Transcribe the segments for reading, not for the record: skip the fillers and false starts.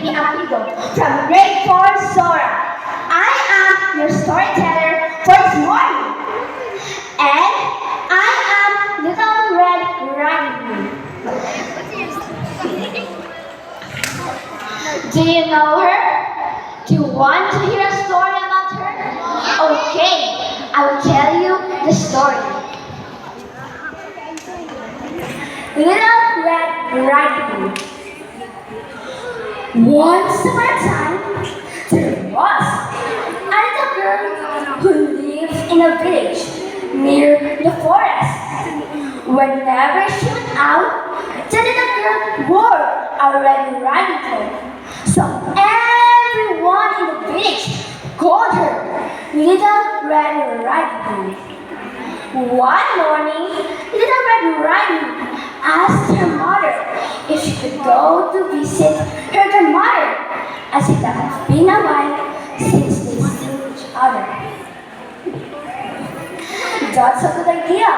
baby amigo from grade 4 Sora. I am your storyteller for this morning. And I am Little Red Riding Hood. Do you know her? Do you want to hear a story about her? Okay, I will tell you the story. Little Red Riding Hood. Once upon a time, there was a little girl who lived in a village near the forest. Whenever she went out, the little girl wore a red riding hood. So everyone in the village called her Little Red Riding Hood. One morning, Little Red Riding Hood asked her mother if she could go to visit her grandmother, as it had been a while since they seen each other. That's a good idea,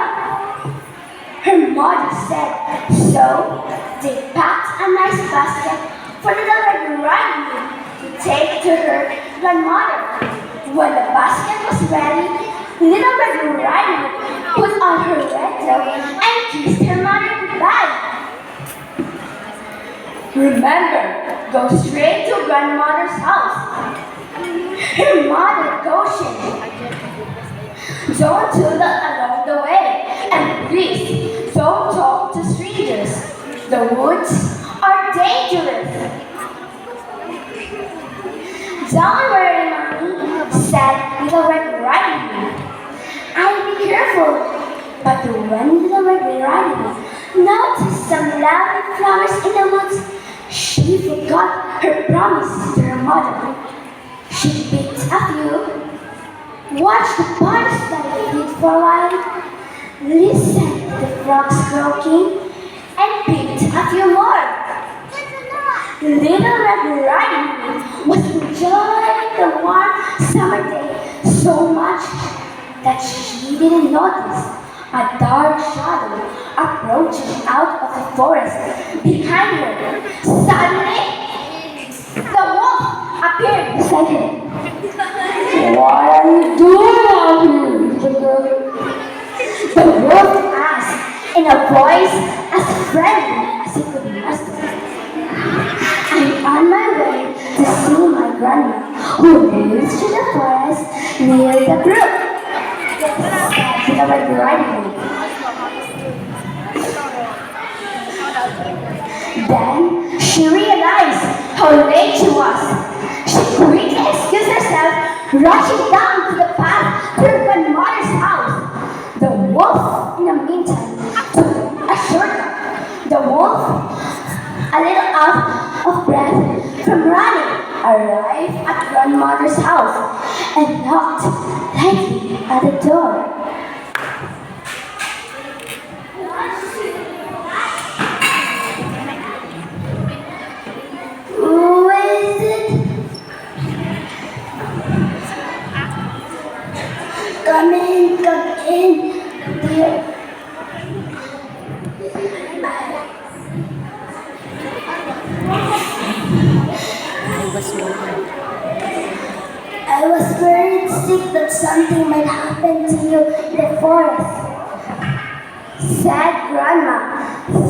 her mother said. So they packed a nice basket for Little Red Riding Hood to take to her grandmother. When the basket was ready, Little Red Riding Hood put on her red cloak and kissed her mother goodbye. Remember, go straight to grandmother's house. Her mother cautioned. Don't do that along the way, and please don't talk to strangers. The woods are dangerous. Don't worry, Mommy, said Little Red Riding Hood. I'll be careful. But when Little Red Riding Hood noticed some lovely flowers in the woods, she forgot her promise to her mother. She picked a few, watched the butterflies feed for a while, listened to the frogs croaking, and picked a few more. Little Red Riding Hood was enjoying the warm summer day so much that she didn't notice a dark shadow approaching out of the forest behind her. Suddenly, the wolf appeared beside her. What are you doing out here, little girl? The wolf asked in a voice as friendly as it could muster. I'm on my way to see my grandma, who lives in the forest near the brook. Little Red Riding Hood. Then she realized how late she was. She quickly excused herself, rushing down to the path to her grandmother's house. The wolf, in the meantime, took a shortcut. The wolf, a little out of breath from running, arrived at grandmother's house and knocked lightly at the door. Who is it? Come in, dear. I was very sick that something might happen to you in the forest, said Grandma,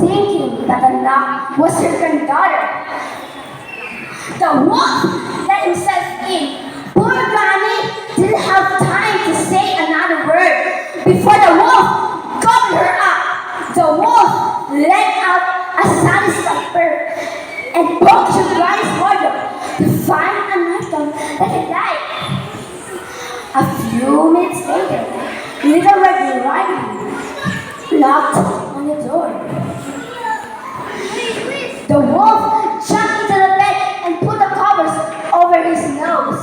thinking that the knock was her granddaughter. The wolf let himself in. Poor Granny didn't have time to say another word before the wolf gobbled her up. The wolf let out a satisfied purr and poked to Granny's wardrobe to find a nightgown that he liked. A few minutes later, Little Red Riding Hood knocked on the door. The wolf jumped into the bed and put the covers over his nose.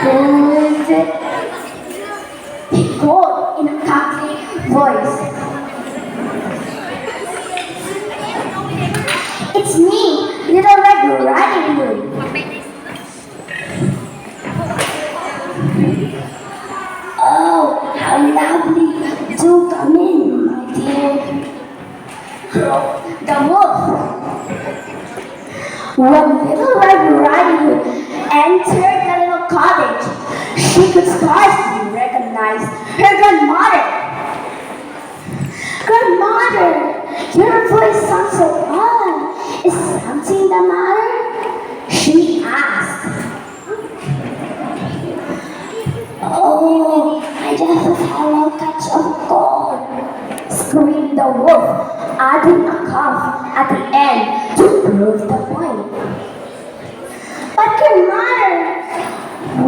Who is it? He called in a cackling voice. It's me, Little Red Riding Hood. Oh, how lovely Do come in, my dear. The wolf. When Little Red Riding Hood entered the little cottage, she could scarcely recognize her grandmother. Grandmother, your voice sounds so odd. Is something the matter? She asked. Oh, I just had a touch of cold, screamed the wolf, adding a cough at the end to prove the point. But grandmother,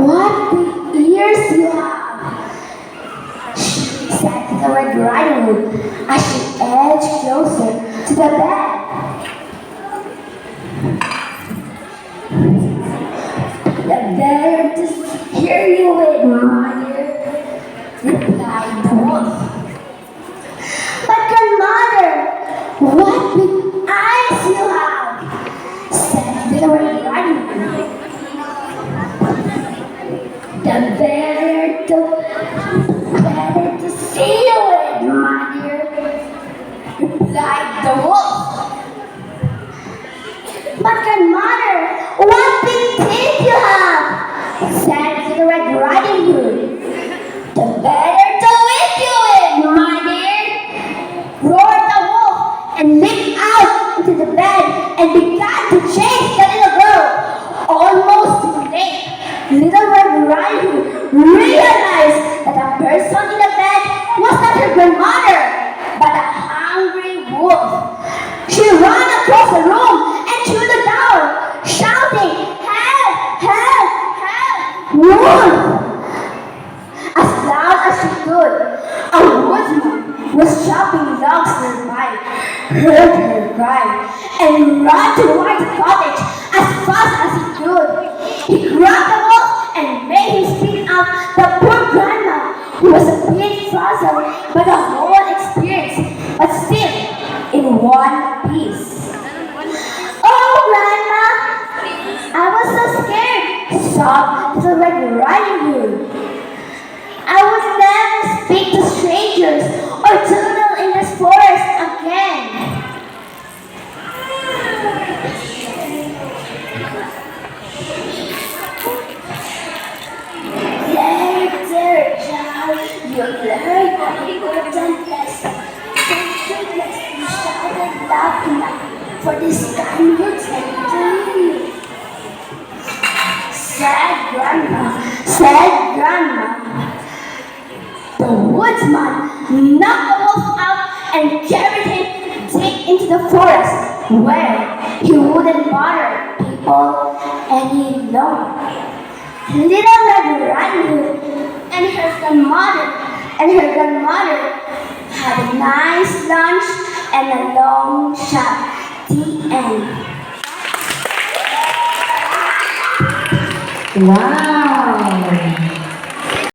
what big ears you have! She said to the Red Riding Hood as she edged closer to the bed. The better to hear you with, mother, replied the wolf. But grandmother, what big eyes you have, said the Red Riding Hood. The better to see you with, mother, replied the wolf. But grandmother, what big teeth you have, said the Red Riding Hood. The better to whip you with, my dear, roared the wolf and leaped out into the bed and began to chase the little girl. Almost too late, Little Red Riding Hood realized that the person in the bed was not her grandmother, but a hungry wolf. She ran across the room and through the door, shouting, "Help! Help! Help! Wolf!" As loud as she could, a woodsman was chopping logs nearby, heard her cry, and ran toward the cottage as fast as he could. He grabbed the wolf and made him spit out the poor grandma, who was a bit frazzled by the whole experience, but still in one piece. "Oh, Grandma, I was so scared," sobbed the Red Riding Hood. "I would never speak to strangers or doodle in this forest again." There, child, you learned an important lesson. You shouted loud enough for this kind words and do. Said Grandma. The woodsman knocked the wolf out and carried him deep into the forest, where he wouldn't bother people any longer. Little Red Riding Hood and her grandmother had a nice lunch and a long chat. The end. Wow!